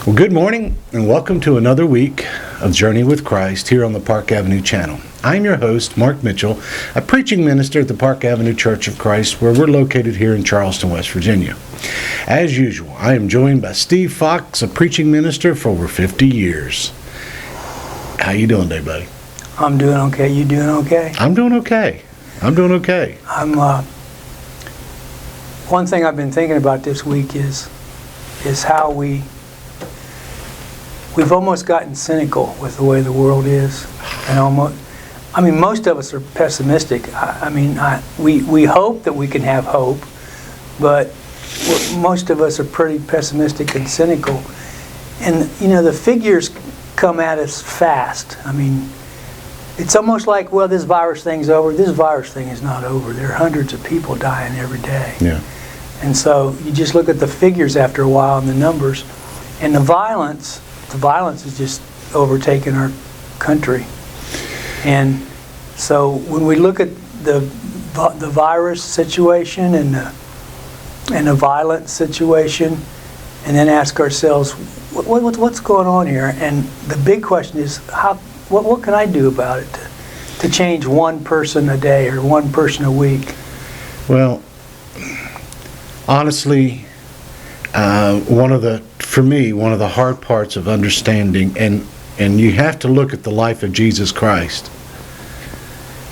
Well, good morning and welcome to another week of Journey with Christ here on the Park Avenue channel. I'm your host, Mark Mitchell, a preaching minister at the Park Avenue Church of Christ, where we're located here in Charleston, West Virginia. As usual, I am joined by Steve Fox, a preaching minister for over 50 years. How you doing today, buddy? I'm doing okay. You doing okay? I'm doing okay. One thing I've been thinking about this week is how we've almost gotten cynical with the way the world is, and most of us are pessimistic. We hope that we can have hope, but most of us are pretty pessimistic and cynical. And the figures come at us fast. It's almost like, well, this virus thing's over. This virus thing is not over. There are hundreds of people dying every day. Yeah. And so you just look at the figures after a while and the numbers, and the violence is just overtaking our country. And so when we look at the virus situation and the violent situation, and then ask ourselves, what's going on here? And the big question is, what can I do about it to change one person a day or one person a week? Well, honestly, one of the hard parts of understanding, and you have to look at the life of Jesus Christ.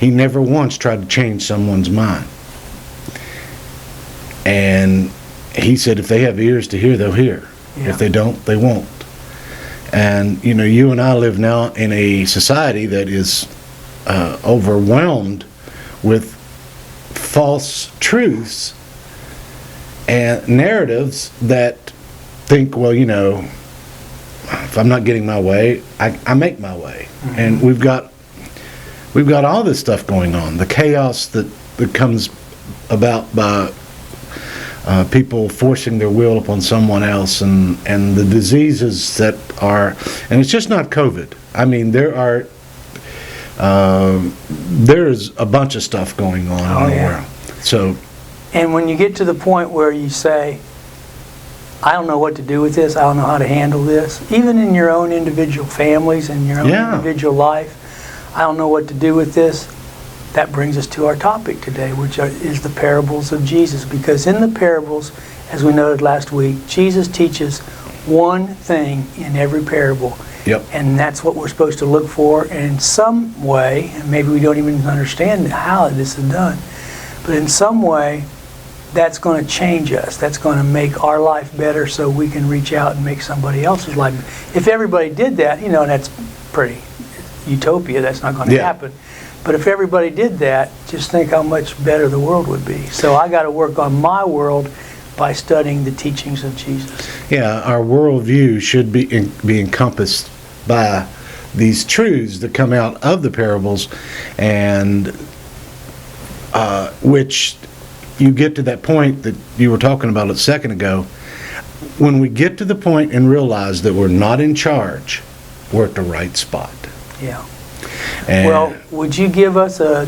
He never once tried to change someone's mind. And he said if they have ears to hear, they'll hear. Yeah. If they don't, they won't. And, you and I live now in a society that is overwhelmed with false truths and narratives that think, well, if I'm not getting my way, I make my way. Mm-hmm. And we've got all this stuff going on. The chaos that comes about by people forcing their will upon someone else, and the diseases that are, and it's just not COVID. There's a bunch of stuff going on in the world. So, and when you get to the point where you say, I don't know what to do with this, I don't know how to handle this, even in your own individual families and your own individual life, I don't know what to do with this. That brings us to our topic today, which is the parables of Jesus. Because in the parables, as we noted last week, Jesus teaches one thing in every parable. Yep. And that's what we're supposed to look for. And in some way, and maybe we don't even understand how this is done, but in some way, that's going to change us. That's going to make our life better so we can reach out and make somebody else's life better. If everybody did that, that's pretty utopia. That's not going to happen. But if everybody did that, just think how much better the world would be. So I got to work on my world by studying the teachings of Jesus. Yeah, our worldview should be encompassed by these truths that come out of the parables, and which you get to that point that you were talking about a second ago. When we get to the point and realize that we're not in charge, we're at the right spot. Yeah. Well, would you give us a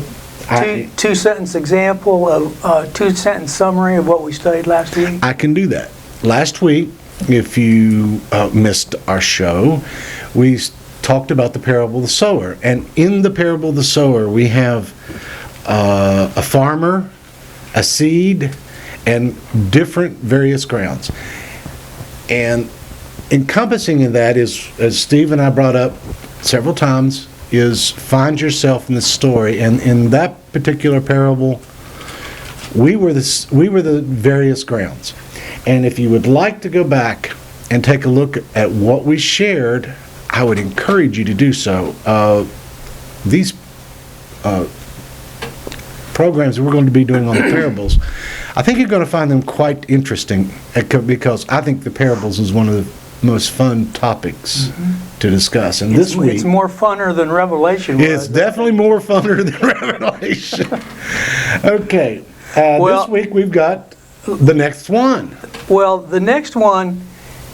two-sentence example, a two-sentence summary of what we studied last week? I can do that. Last week, if you missed our show, we talked about the parable of the sower. And in the parable of the sower, we have a farmer, a seed, and different various grounds. And encompassing in that is, as Steve and I brought up several times, is find yourself in the story. And in that particular parable, we were the various grounds. And if you would like to go back and take a look at what we shared, I would encourage you to do so. These programs that we're going to be doing on the parables, I think you're going to find them quite interesting, because I think the parables is one of the most fun topics to discuss. And this week, it's more funner than Revelation was. It's definitely more funner than Revelation. Okay. This week we've got the next one. Well, the next one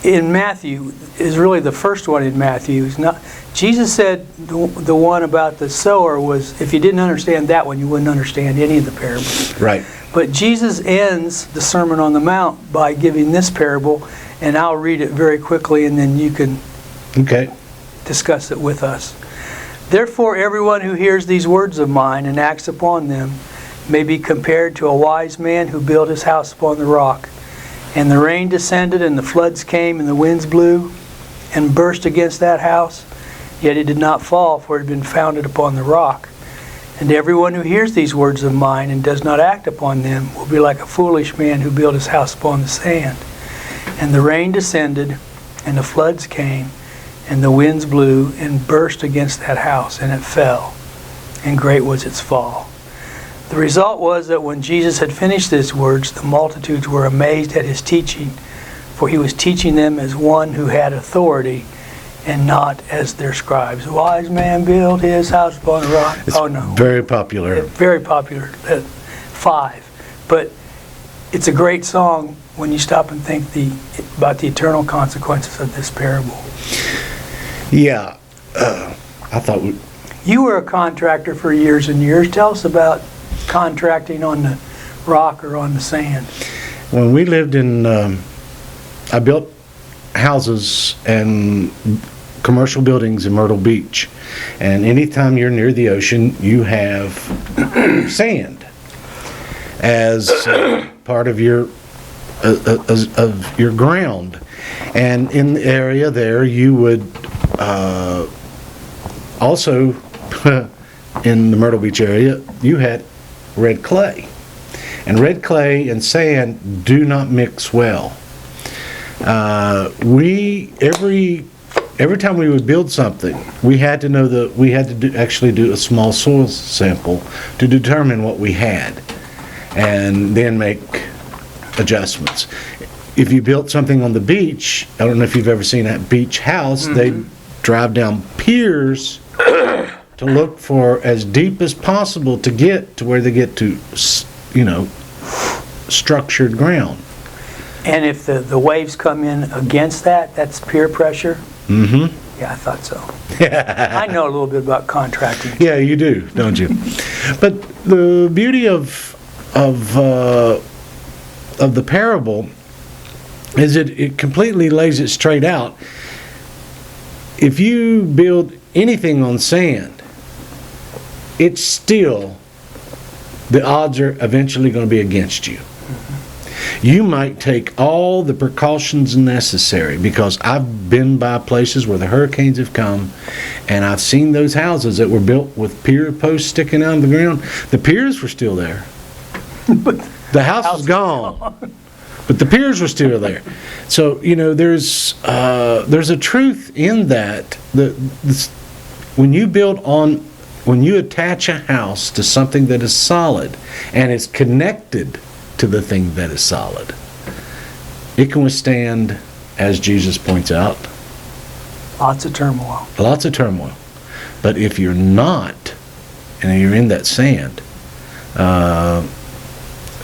in Matthew is really the first one in Matthew. It's not, Jesus said the one about the sower was, if you didn't understand that one, you wouldn't understand any of the parables. Right. But Jesus ends the Sermon on the Mount by giving this parable, and I'll read it very quickly, and then you can discuss it with us. Therefore, everyone who hears these words of mine and acts upon them may be compared to a wise man who built his house upon the rock. And the rain descended, and the floods came, and the winds blew and burst against that house. Yet it did not fall, for it had been founded upon the rock. And everyone who hears these words of mine and does not act upon them will be like a foolish man who built his house upon the sand. And the rain descended, and the floods came, and the winds blew and burst against that house, and it fell, and great was its fall. The result was that when Jesus had finished these words, the multitudes were amazed at his teaching, for he was teaching them as one who had authority and not as their scribes. A wise man built his house upon a rock. It's very popular. Very popular. 5. But it's a great song when you stop and think about the eternal consequences of this parable. Yeah. I thought... You were a contractor for years and years. Tell us about contracting on the rock or on the sand. When we lived in... I built houses and commercial buildings in Myrtle Beach. And anytime you're near the ocean, you have sand as part of your ground. And in the area there, you would also, in the Myrtle Beach area, you had red clay. And red clay and sand do not mix well. Every time we would build something, we had to know that we had to actually do a small soil sample to determine what we had, and then make adjustments. If you built something on the beach, I don't know if you've ever seen that beach house, they drive down piers to look for as deep as possible to get to where they get to, structured ground. And if the waves come in against that, that's peer pressure? Mm-hmm. Yeah, I thought so. I know a little bit about contracting. Yeah, you do, don't you? But the beauty of the parable is it completely lays it straight out. If you build anything on sand, it's still, the odds are eventually going to be against you. You might take all the precautions necessary, because I've been by places where the hurricanes have come, and I've seen those houses that were built with pier posts sticking out of the ground. The piers were still there. The house was gone. But the piers were still there. So, there's a truth in that. When you attach a house to something that is solid and it's connected to the thing that is solid, it can withstand, as Jesus points out, lots of turmoil. Lots of turmoil. But if you're not, and you're in that sand,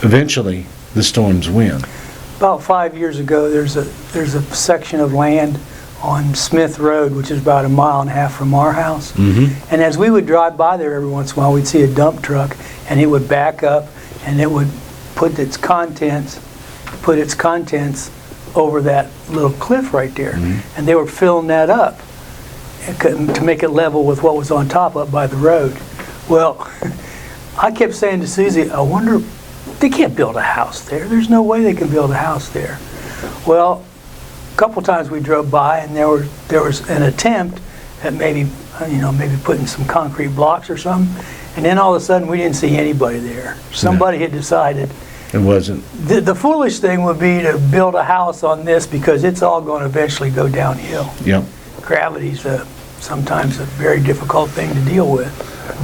eventually the storms win. About 5 years ago, there's a section of land on Smith Road, which is about 1.5 miles from our house. Mm-hmm. And as we would drive by there every once in a while, we'd see a dump truck, and it would back up, and it would put its contents over that little cliff right there. Mm-hmm. And they were filling that up to make it level with what was on top up by the road. Well, I kept saying to Susie, I wonder, they can't build a house there. There's no way they can build a house there. Well, a couple times we drove by, and there was an attempt at maybe putting some concrete blocks or something, and then all of a sudden we didn't see anybody there. Somebody had decided it wasn't. The foolish thing would be to build a house on this, because it's all going to eventually go downhill. Yep. Gravity's sometimes a very difficult thing to deal with.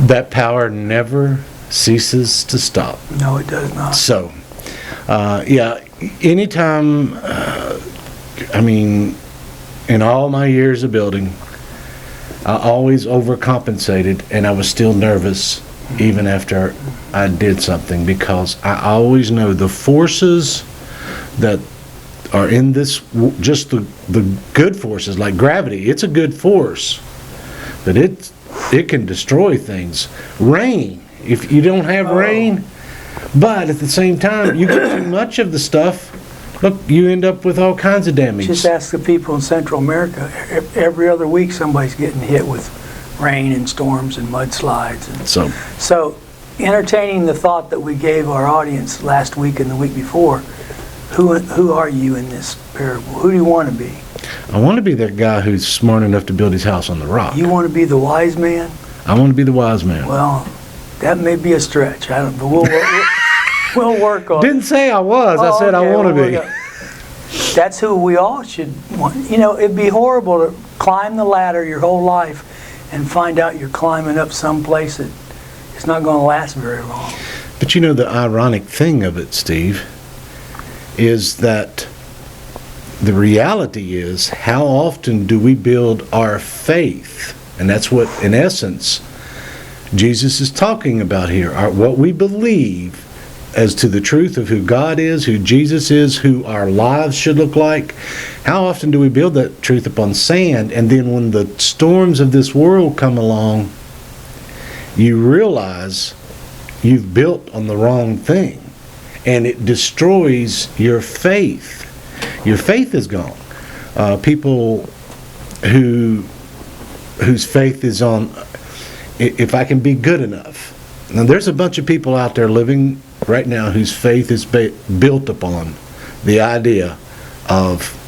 That power never ceases to stop. No, it does not. So, anytime, in all my years of building, I always overcompensated, and I was still nervous even after I did something, because I always know the forces that are in this, just the good forces, like gravity. It's a good force, but it can destroy things. Rain, if you don't have rain, but at the same time, you get too much of the stuff, look, you end up with all kinds of damage. Just ask the people in Central America. Every other week, somebody's getting hit with rain and storms and mudslides. And so, entertaining the thought that we gave our audience last week and the week before, who are you in this parable? Who do you want to be? I want to be that guy who's smart enough to build his house on the rock. You want to be the wise man? I want to be the wise man. Well, that may be a stretch. I don't. But we'll work on it. Didn't say I was. I said okay, I want to be. That's who we all should want. You know, it'd be horrible to climb the ladder your whole life and find out you're climbing up some place that it's not going to last very long. But you know, the ironic thing of it, Steve, is that the reality is, how often do we build our faith? And that's what, in essence, Jesus is talking about here. What we believe as to the truth of who God is, who Jesus is, who our lives should look like. How often do we build that truth upon sand, and then when the storms of this world come along, you realize you've built on the wrong thing, and it destroys your faith. Your faith is gone. People whose faith is on, if I can be good enough. Now, there's a bunch of people out there living right now whose faith is built upon the idea of,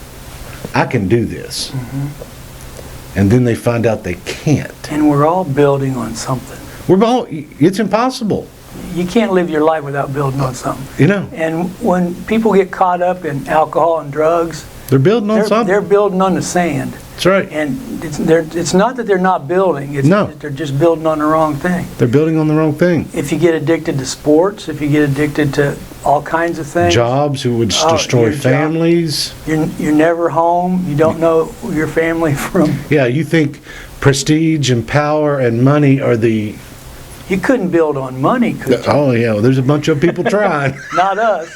I can do this. Mm-hmm. And then they find out they can't. And we're all building on something. It's impossible. You can't live your life without building on something. You know. And when people get caught up in alcohol and drugs, they're building on something. They're building on the sand. That's right. And it's not that they're not building. It's that they're just building on the wrong thing. They're building on the wrong thing. If you get addicted to sports, if you get addicted to all kinds of things. Jobs who would destroy families. You're never home. You don't know your family from. Yeah, you think prestige and power and money are the... You couldn't build on money, could you? Oh, yeah. Well, there's a bunch of people trying. Not us.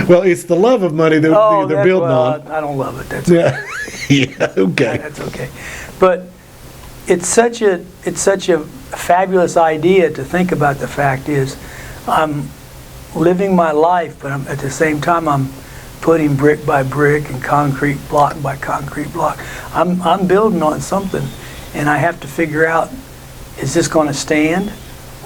Well, it's the love of money that they're building on. I don't love it. That's okay. Yeah, okay. That's okay. But it's such a fabulous idea to think about. The fact is, I'm living my life, but at the same time I'm putting brick by brick and concrete block by concrete block. I'm building on something, and I have to figure out, is this going to stand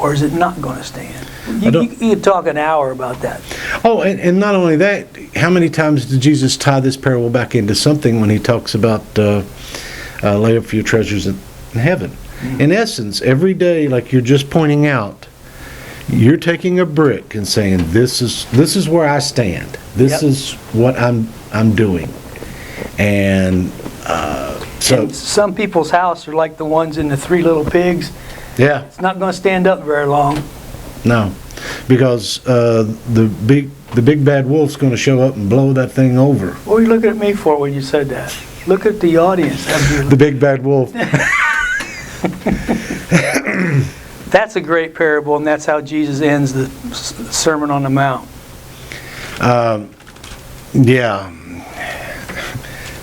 or is it not going to stand? You could talk an hour about that. Oh, and not only that, how many times did Jesus tie this parable back into something when he talks about lay up for your treasures in heaven? Mm-hmm. In essence, every day, like you're just pointing out, you're taking a brick and saying, this is where I stand. This is what I'm doing. And and some people's houses are like the ones in the Three Little Pigs. Yeah. It's not going to stand up very long. No, because the big bad wolf's going to show up and blow that thing over. What were you looking at me for when you said that? Look at the audience. The big bad wolf. That's a great parable, and that's how Jesus ends the Sermon on the Mount. Yeah.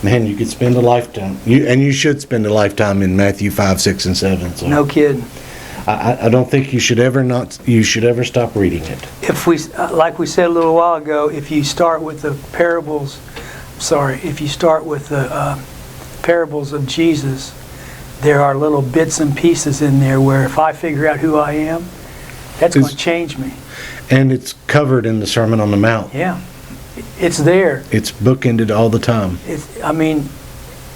Man, you could spend a lifetime. You should spend a lifetime in Matthew 5, 6, and 7. So. No kidding. I don't think you should ever stop reading it. If we, like we said a little while ago, if you start with the parables of Jesus, there are little bits and pieces in there where if I figure out who I am, that's going to change me. And it's covered in the Sermon on the Mount. Yeah. It's there. It's bookended all the time.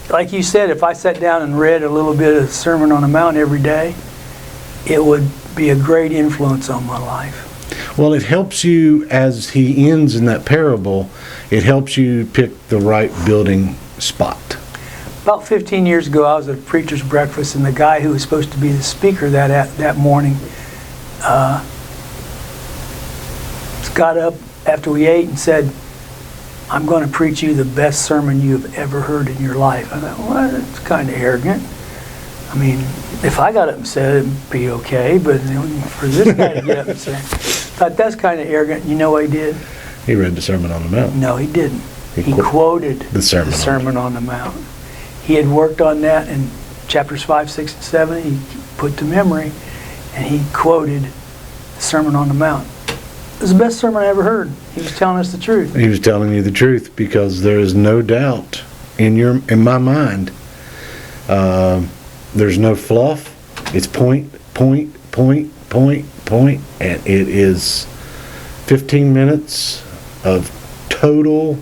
Like you said, if I sat down and read a little bit of the Sermon on the Mount every day, it would be a great influence on my life. Well, it helps you, as he ends in that parable, it helps you pick the right building spot. About 15 years ago, I was at a preacher's breakfast, and the guy who was supposed to be the speaker that morning got up after we ate and said, "I'm going to preach you the best sermon you've ever heard in your life." I thought, well, that's kind of arrogant. I mean, if I got up and said it, it'd be okay, but for this guy to get up and say, I thought that's kind of arrogant. You know what he did? He read the Sermon on the Mount. No, he didn't. He He qu- quoted the Sermon on the Sermon on the Mount. He had worked on that in chapters 5, 6, and 7. He put to memory, and he quoted the Sermon on the Mount. It was the best sermon I ever heard. He was telling us the truth. He was telling you the truth, because there is no doubt in my mind. There's no fluff. It's point, point, point, point, point, and it is 15 minutes of total,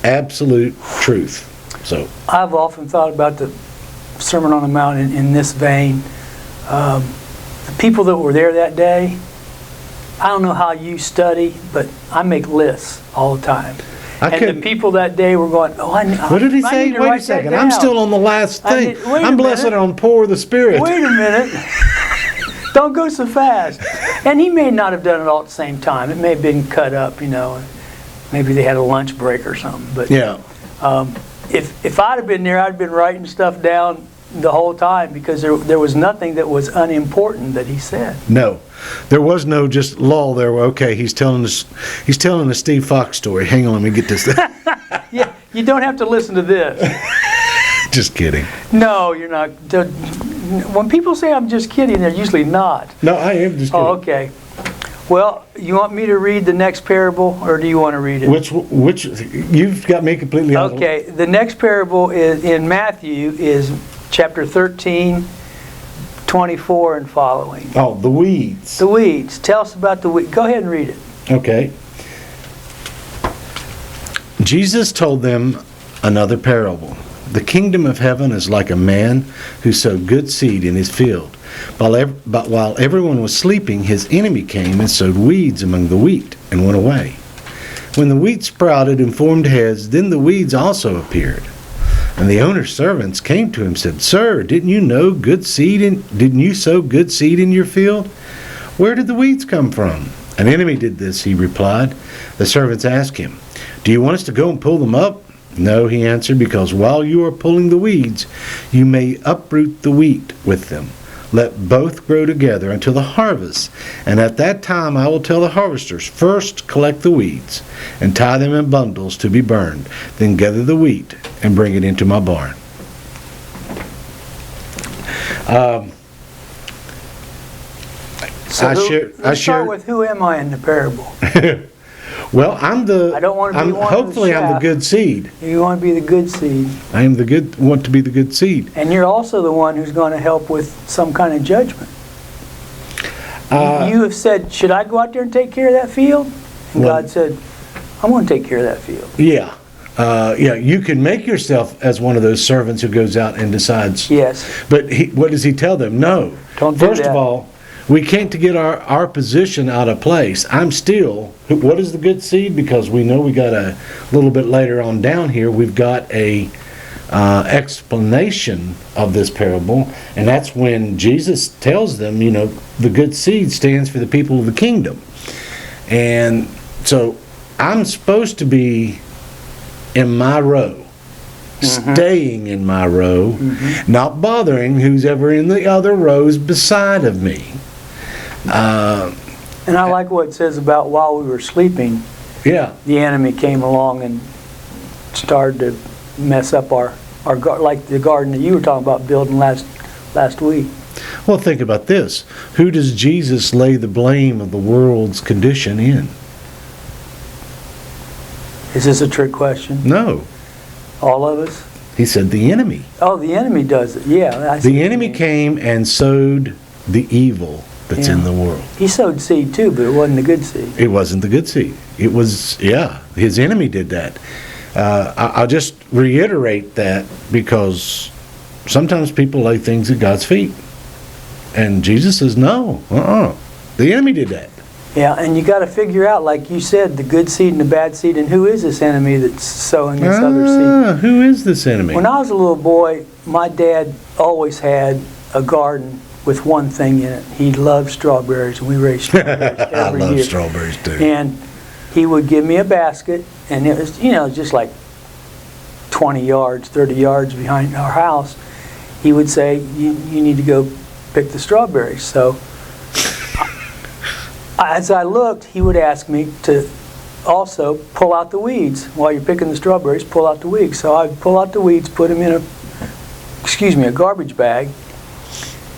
absolute truth. So I've often thought about the Sermon on the Mount in this vein. The people that were there that day, I don't know how you study, but I make lists all the time. And the people that day were going, what did he say? need to Wait a write that second. down. I'm still on the last thing. Wait a I'm blessed minute. on poor of the Spirit. Wait a minute. Don't go so fast. And he may not have done it all at the same time. It may have been cut up, Maybe they had a lunch break or something. But Yeah. if I'd have been there, I'd have been writing stuff down the whole time, because there was nothing that was unimportant that he said. No. There was no just lull there. Okay, he's telling a Steve Fox story. Hang on, let me get this. Yeah, you don't have to listen to this. Just kidding. No, you're not. When people say I'm just kidding, they're usually not. No, I am just kidding. Oh, okay. Well, you want me to read the next parable, or do you want to read it? Which you've got me completely out of- Okay, the next parable is in Matthew is chapter 13, 24 and following. Oh, the weeds. The weeds. Tell us about the weeds. Go ahead and read it. Okay. Jesus told them another parable. The kingdom of heaven is like a man who sowed good seed in his field. But while everyone was sleeping, his enemy came and sowed weeds among the wheat and went away. When the wheat sprouted and formed heads, then the weeds also appeared. And the owner's servants came to him and said, "Sir, didn't you sow good seed in your field? Where did the weeds come from?" "An enemy did this," he replied. The servants asked him, "Do you want us to go and pull them up?" "No," he answered, "because while you are pulling the weeds, you may uproot the wheat with them. Let both grow together until the harvest, and at that time I will tell the harvesters, first collect the weeds and tie them in bundles to be burned, then gather the wheat and bring it into my barn." So I let's start with who am I in the parable? Well, I don't want to be one of the hopefully I'm the chaff. good seed. You want to be the good seed. I am want to be the good seed. And you're also the one who's going to help with some kind of judgment. You have said, should I go out there and take care of that field? And Well- God said, I'm going to take care of that field. Yeah. You can make yourself as one of those servants who goes out and decides. Yes. But what does he tell them? No. Don't do First that. of all, we can't get our position out of place. I'm still, what is the good seed? Because we know we got a little bit later on down here, we've got a explanation of this parable, and that's when Jesus tells them, the good seed stands for the people of the kingdom. And so I'm supposed to be in my row, staying in my row, not bothering who's ever in the other rows beside of me. And I like what it says about while we were sleeping, Yeah. the enemy came along and started to mess up our like the garden that you were talking about building last week. Well, think about this. Who does Jesus lay the blame of the world's condition in? Is this a trick question? No. All of us? He said the enemy. Oh, the enemy does it. Yeah. I see what The you enemy mean. came and sowed the evil that's in Yeah. the world. He sowed seed too, but it wasn't the good seed. It wasn't the good seed. It was, his enemy did that. I'll just reiterate that because sometimes people lay things at God's feet. And Jesus says, no, the enemy did that. Yeah, and you got to figure out, like you said, the good seed and the bad seed, and who is this enemy that's sowing this other seed? Who is this enemy? When I was a little boy, my dad always had a garden with one thing in it. He loved strawberries, and we raised strawberries I every love year. strawberries too. And he would give me a basket, and it was, just like 20 yards, 30 yards behind our house. He would say, you need to go pick the strawberries. So as I looked, he would ask me to also pull out the weeds. While you're picking the strawberries, pull out the weeds. So I'd pull out the weeds, put them in a garbage bag,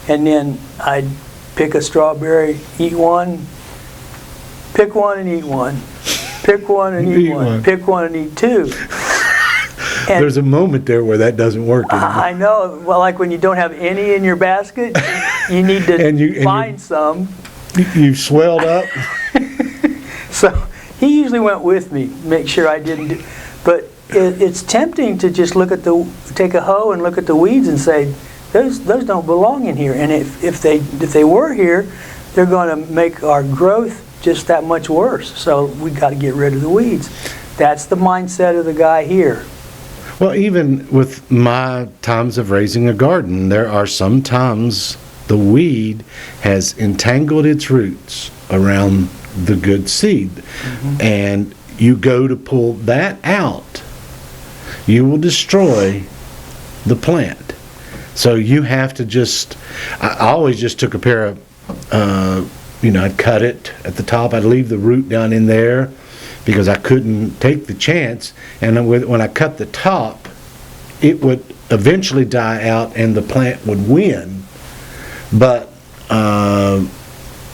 and then I'd pick a strawberry, eat one, pick one and eat one, pick one and eat one, pick one and eat two. And there's a moment there where that doesn't work anymore. I know. Well, like when you don't have any in your basket, you need to find some. You've swelled up. So he usually went with me, make sure I didn't do. But it's tempting to just take a hoe and look at the weeds and say, those don't belong in here. And if they were here, they're going to make our growth just that much worse. So we got to get rid of the weeds. That's the mindset of the guy here. Well, even with my times of raising a garden, there are some times the weed has entangled its roots around the good seed. Mm-hmm. And you go to pull that out, you will destroy the plant. So you have to I always just took a pair of, I'd cut it at the top, I'd leave the root down in there, because I couldn't take the chance. And when I cut the top, it would eventually die out and the plant would win. But,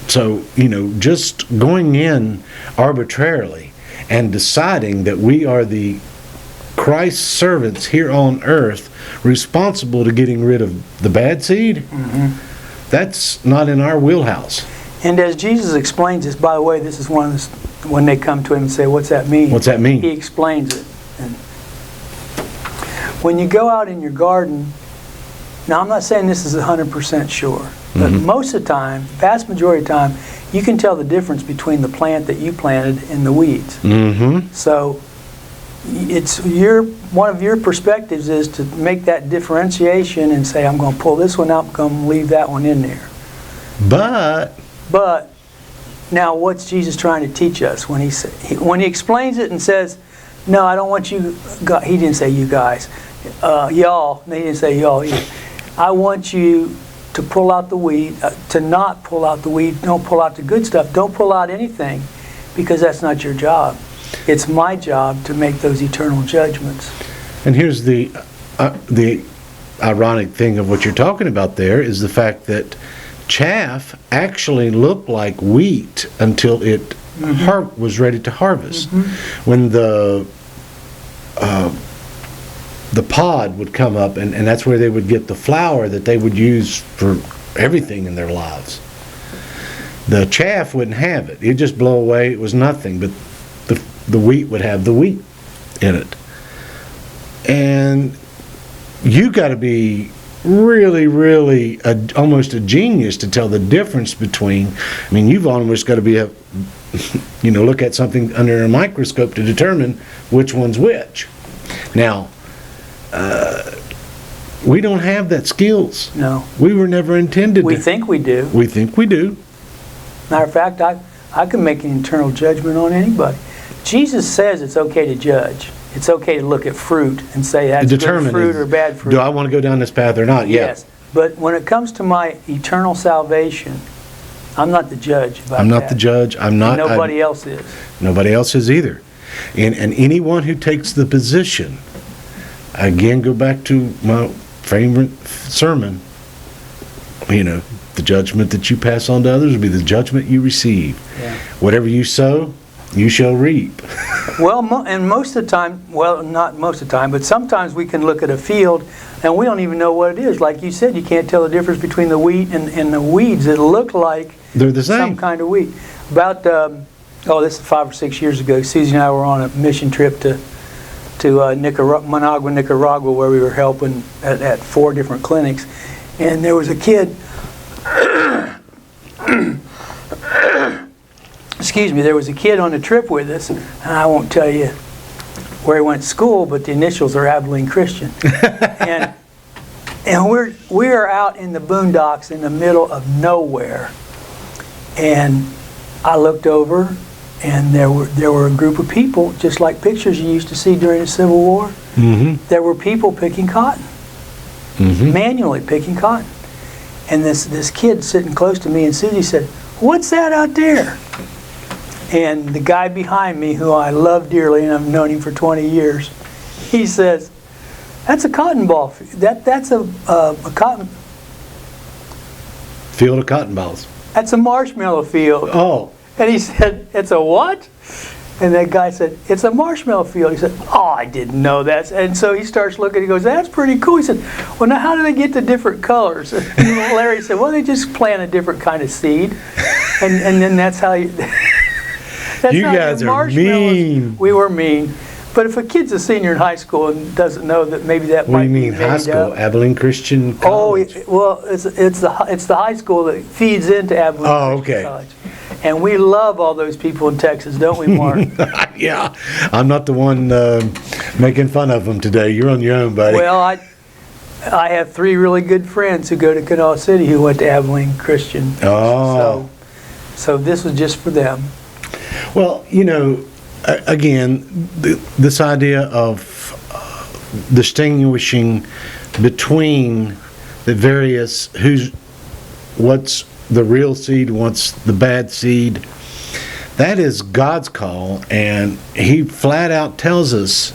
just going in arbitrarily and deciding that we are the Christ's servants here on earth, responsible to getting rid of the bad seed, mm-hmm. That's not in our wheelhouse. And as Jesus explains this, by the way, this is when they come to him and say, what's that mean? What's that mean? He explains it. And when you go out in your garden, now I'm not saying this is 100% sure, but mm-hmm. most of the time, vast majority of the time, you can tell the difference between the plant that you planted and the weeds. Mm-hmm. So it's one of your perspectives is to make that differentiation and say, I'm going to pull this one out, I'm going to leave that one in there. But now, what's Jesus trying to teach us when he explains it and says, "No, I don't want you." He didn't say you guys, y'all. He didn't say y'all either. I want you to pull out the weed, to not pull out the weed. Don't pull out the good stuff. Don't pull out anything, because that's not your job. It's my job to make those eternal judgments. And here's the ironic thing of what you're talking about. There is the fact that chaff actually looked like wheat until it mm-hmm. Was ready to harvest. Mm-hmm. When the pod would come up, and that's where they would get the flour that they would use for everything in their lives. The chaff wouldn't have it. It'd just blow away. It was nothing, but the wheat would have the wheat in it. And you got to be really, really almost a genius to tell the difference between. I mean, you've almost got to be look at something under a microscope to determine which one's which. Now, we don't have that skills. No. We were never intended to. We think we do. We think we do. Matter of fact, I can make an eternal judgment on anybody. Jesus says it's okay to judge. It's okay to look at fruit and say that's good fruit or bad fruit. Do I want to go down this path or not? Yes. But when it comes to my eternal salvation, I'm not the judge about that. I'm not the judge. I'm not. Nobody else is. Nobody else is either. And anyone who takes the position, again, go back to my favorite sermon, the judgment that you pass on to others will be the judgment you receive. Yeah. Whatever you sow, you shall reap. Well, and most of the time, well, not most of the time, but sometimes we can look at a field and we don't even know what it is. Like you said, you can't tell the difference between the wheat and the weeds. It'll look like they're the same. Some kind of wheat. About, this is 5 or 6 years ago, Susie and I were on a mission trip to Managua, Nicaragua, where we were helping at 4 different clinics. And there was a kid, there was a kid on the trip with us, and I won't tell you where he went to school, but the initials are Abilene Christian. and we're out in the boondocks in the middle of nowhere. And I looked over, and there were a group of people, just like pictures you used to see during the Civil War. Mm-hmm. There were people picking cotton, mm-hmm. manually picking cotton. And this kid sitting close to me and Susie said, "What's that out there?" And the guy behind me, who I love dearly, and I've known him for 20 years, he says, "That's a cotton ball. That's a cotton. Field of cotton balls. That's a marshmallow field." Oh, And he said, "It's a what?" And that guy said, "It's a marshmallow field." He said, "Oh, I didn't know that." And so he starts looking, he goes, "That's pretty cool." He said, "Well, now how do they get the different colors?" And Larry said, "Well, they just plant a different kind of seed. And then that's how you... That's You how guys your are marshmallows-" mean. We were mean. But if a kid's a senior in high school and doesn't know that maybe that what might do you mean be high made school? up. Abilene Christian Oh, College? well, it's the high school that feeds into Abilene Oh, Christian okay. College. And we love all those people in Texas, don't we, Mark? Yeah, I'm not the one making fun of them today. You're on your own, buddy. Well, I have 3 really good friends who go to Kanawha City who went to Abilene Christian. Oh. So this was just for them. Well, again, this idea of distinguishing between the various what's the real seed, what's the bad seed, that is God's call, and He flat out tells us.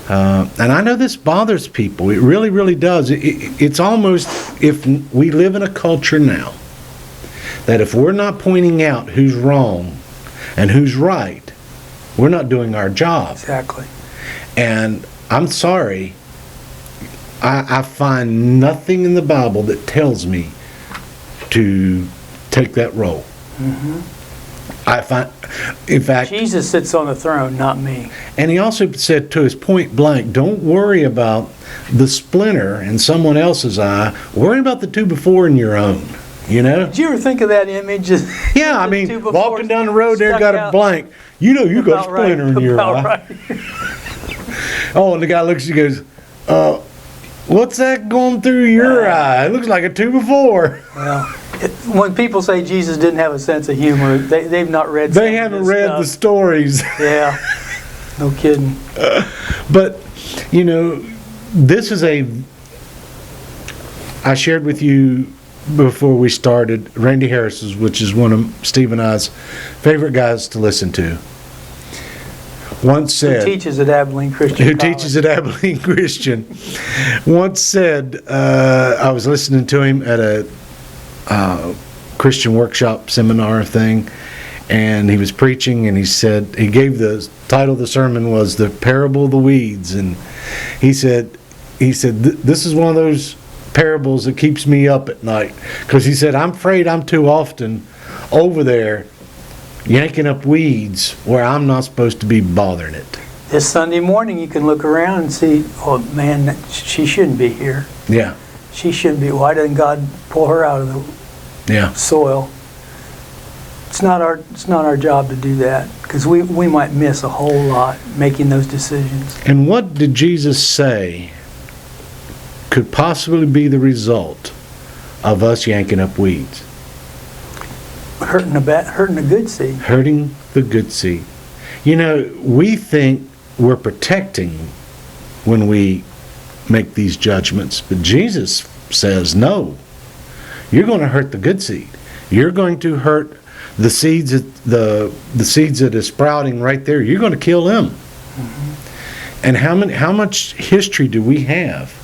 And I know this bothers people. It really, really does. It's almost, if we live in a culture now, that if we're not pointing out who's wrong and who's right, we're not doing our job. Exactly. And I'm sorry, I find nothing in the Bible that tells me to take that role. I find, in fact, Jesus sits on the throne, not me. and He also said to us point blank, don't worry about the splinter in someone else's eye, worry about the 2 before in your own, Did you ever think of that image? Yeah, I The mean, 2 before walking down the road there, stuck got a out. blank. You got a About right, splinter in your about eye. right. Oh, and the guy looks, he goes, what's that going through your eye? It looks like a 2 before. Well, when people say Jesus didn't have a sense of humor, they've not read. They haven't read the stories. Yeah, no kidding. But, this is I shared with you before we started, Randy Harris's, which is one of Steve and I's favorite guys to listen to, once said... Who teaches at Abilene Christian Who College. teaches at Abilene Christian, once said, I was listening to him at a Christian workshop seminar thing, and he was preaching, and he said, he gave the title of the sermon was The Parable of the Weeds, and he said, this is one of those parables that keeps me up at night, because he said, I'm afraid I'm too often over there yanking up weeds where I'm not supposed to be bothering it. This Sunday morning, you can look around and see, oh man, she shouldn't be here. Yeah, She shouldn't be. Why didn't God pull her out of the yeah. soil? It's not our job to do that, because we might miss a whole lot making those decisions. And what did Jesus say could possibly be the result of us yanking up weeds? Hurting the good seed. Hurting the good seed. We think we're protecting when we make these judgments, but Jesus says, no, you're going to hurt the good seed. You're going to hurt the seeds the seeds that are sprouting right there. You're going to kill them. Mm-hmm. And how much history do we have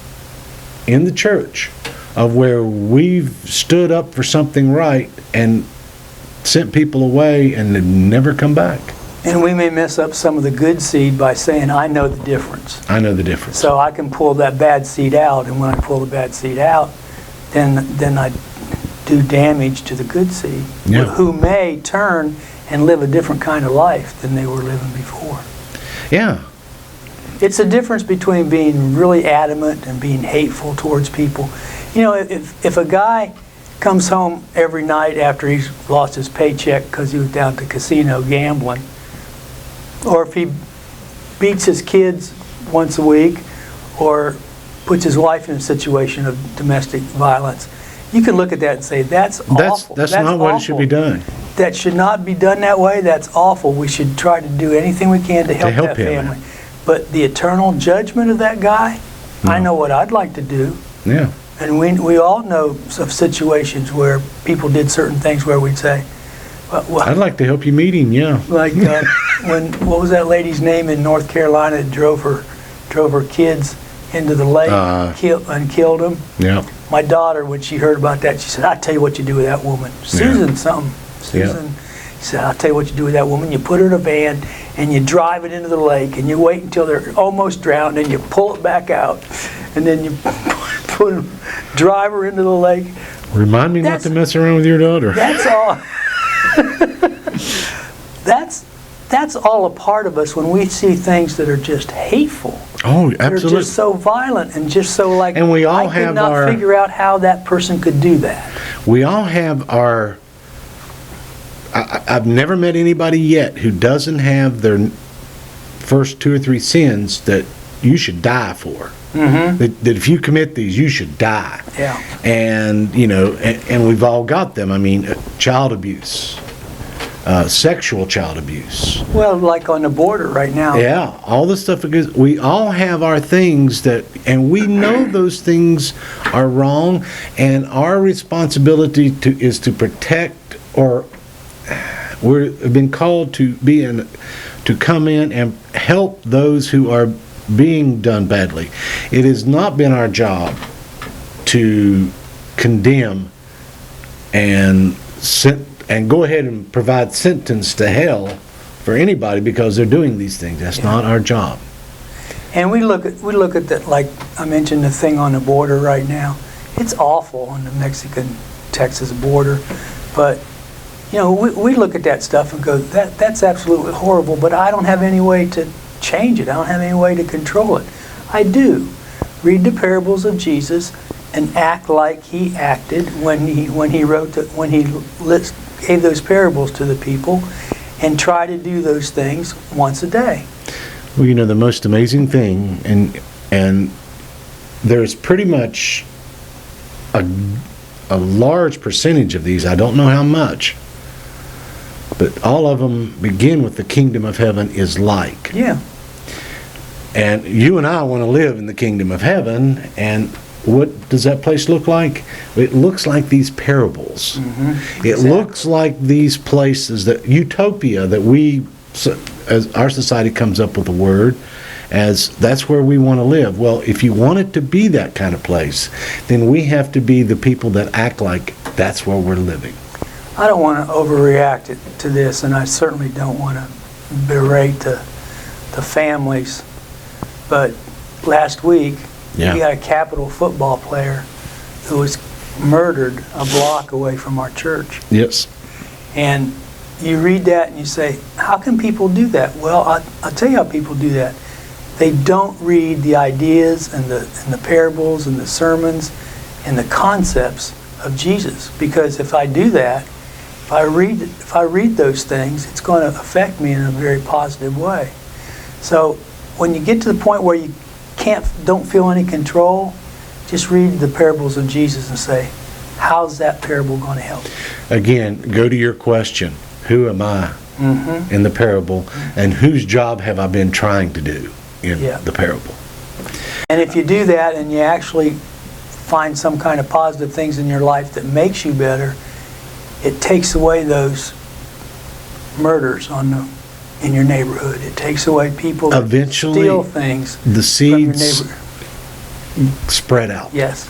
in the church of where we've stood up for something right and sent people away and they've never come back? And we may mess up some of the good seed by saying, I know the difference. I know the difference. So I can pull that bad seed out, and when I pull the bad seed out, then I do damage to the good seed, Yeah. who may turn and live a different kind of life than they were living before. Yeah. It's a difference between being really adamant and being hateful towards people. If a guy comes home every night after he's lost his paycheck because he was down at the casino gambling, or if he beats his kids once a week, or puts his wife in a situation of domestic violence, you can look at that and say, that's awful. That's not what it should be done. That should not be done that way. That's awful. We should try to do anything we can to help that him. family. But the eternal judgment of that guy, I know what I'd like to do. Yeah. And we all know of situations where people did certain things where we'd say, I'd like to help you meet him, yeah. Like what was that lady's name in North Carolina that drove her kids into the lake and killed them? Yeah. My daughter, when she heard about that, she said, "I'll tell you what you do with that woman." Susan something. Susan said, "I'll tell you what you do with that woman. You put her in a van and you drive it into the lake and you wait until they're almost drowned and you pull it back out and then you drive her into the lake." Remind me not to mess around with your daughter. That's all. That's all a part of us when we see things that are just hateful. Oh, absolutely. They're just so violent and just so like. And we all I have could not figure out how that person could do that. We all have our. I've never met anybody yet who doesn't have their first 2 or 3 sins that you should die for. Mm-hmm. That if you commit these, you should die. Yeah. And, you know, and we've all got them. I mean, child abuse, sexual child abuse. Well, like on the border right now. Yeah, all the stuff, because we all have our things that, and we know those things are wrong, and our responsibility is to protect, or we've been called to come in and help those who are being done badly. It has not been our job to condemn and go ahead and provide sentence to hell for anybody because they're doing these things. That's not our job. And we look at that, like I mentioned, the thing on the border right now. It's awful on the Mexican-Texas border, but you know, we look at that stuff and go, that's absolutely horrible, but I don't have any way to change it. I don't have any way to control it. I do. Read the parables of Jesus and act like he acted when he gave those parables to the people, and try to do those things once a day. Well, you know, the most amazing thing, and there's pretty much a large percentage of these, I don't know how much, but all of them begin with the kingdom of heaven is like. Yeah. And you and I want to live in the kingdom of heaven, and what does that place look like? It looks like these parables. Mm-hmm. It looks like these places, that utopia that as our society comes up with a word, as that's where we want to live. Well, if you want it to be that kind of place, then we have to be the people that act like that's where we're living. I don't want to overreact to this, and I certainly don't want to berate the families, but last week, we got a Capital football player who was murdered a block away from our church. Yes. And you read that and you say, how can people do that? Well, I'll tell you how people do that. They don't read the ideas and the parables and the sermons and the concepts of Jesus. Because if I do that, if I read those things, it's going to affect me in a very positive way. So when you get to the point where you don't feel any control, just read the parables of Jesus and say, how's that parable going to help? Again, go to your question. Who am I in the parable, and whose job have I been trying to do in the parable? And if you do that and you actually find some kind of positive things in your life that makes you better, it takes away those murders in your neighborhood. It takes away people that eventually steal things the seeds from your neighborhood. Spread out. Yes.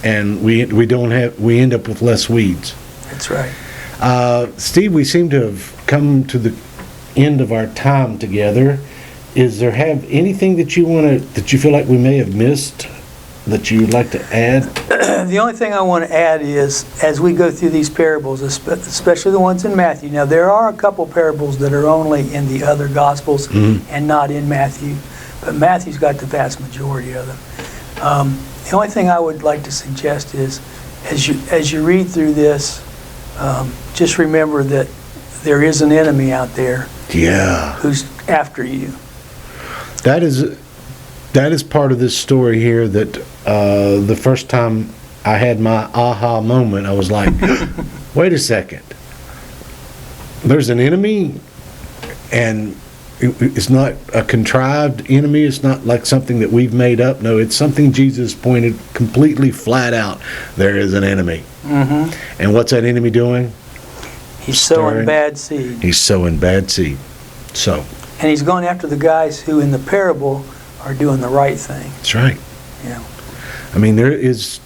And we end up with less weeds. That's right. Steve, we seem to have come to the end of our time together. Is there anything that you feel like we may have missed that you'd like to add? The only thing I want to add is, as we go through these parables, especially the ones in Matthew. Now, there are a couple parables that are only in the other Gospels and not in Matthew, but Matthew's got the vast majority of them. The only thing I would like to suggest is, as you read through this, just remember that there is an enemy out there who's after you. That is part of this story here, that the first time I had my aha moment, I was like, wait a second. There's an enemy, and it's not a contrived enemy. It's not like something that we've made up. No, it's something Jesus pointed completely flat out. There is an enemy. Mm-hmm. And what's that enemy doing? He's sowing stirring. bad seed. He's sowing bad seed. So, And he's going after the guys who in the parable are doing the right thing. that's right. Yeah. I mean, there is,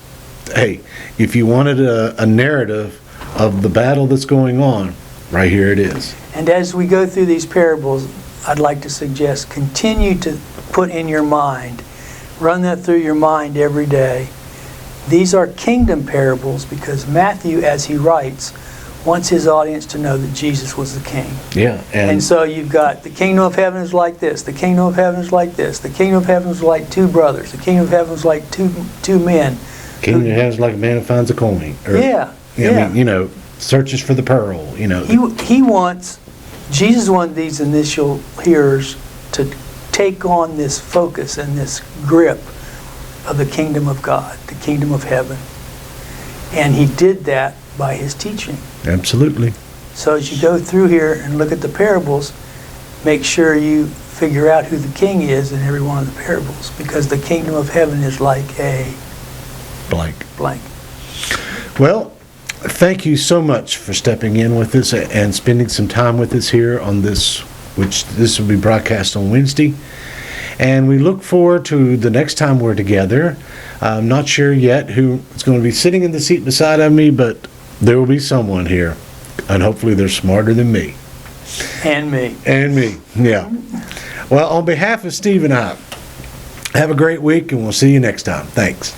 hey, if you wanted a narrative of the battle that's going on, right here it is. And as we go through these parables, I'd like to suggest continue to put in your mind, run that through your mind every day. These are kingdom parables because Matthew, as he writes, wants his audience to know that Jesus was the king. Yeah, And so you've got the kingdom of heaven is like this, the kingdom of heaven is like this, the kingdom of heaven is like two brothers, the kingdom of heaven is like two men. kingdom of heaven's like a man who finds a coin. Or, Yeah, I yeah. mean, searches for the pearl, Jesus wanted these initial hearers to take on this focus and this grip of the kingdom of God, the kingdom of heaven. And he did that by his teaching. Absolutely. So as you go through here and look at the parables, make sure you figure out who the king is in every one of the parables, because the kingdom of heaven is like a Blank. blank. Well, thank you so much for stepping in with us and spending some time with us here on this, which this will be broadcast on Wednesday. And we look forward to the next time we're together. I'm not sure yet who is going to be sitting in the seat beside of me, but there will be someone here. And hopefully they're smarter than me. And me. And me, yeah. Well, on behalf of Steve and I, have a great week and we'll see you next time. Thanks.